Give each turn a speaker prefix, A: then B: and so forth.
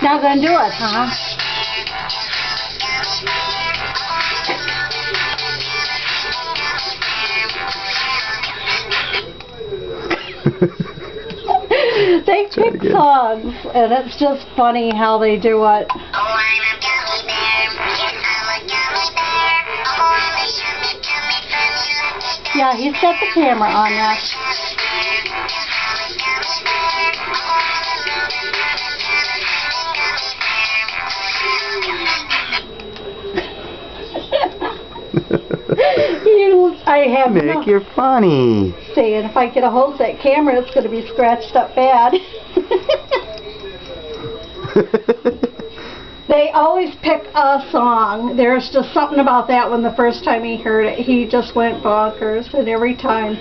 A: Not gonna do it, huh? They pick songs, and it's just funny how they do it. Yeah, he's got the camera on now. I have
B: Nick,
A: no,
B: you're funny.
A: saying if I get a hold of that camera, it's going to be scratched up bad. They always pick a song. There's just something about that one. The first time he heard it, he just went bonkers, and every time.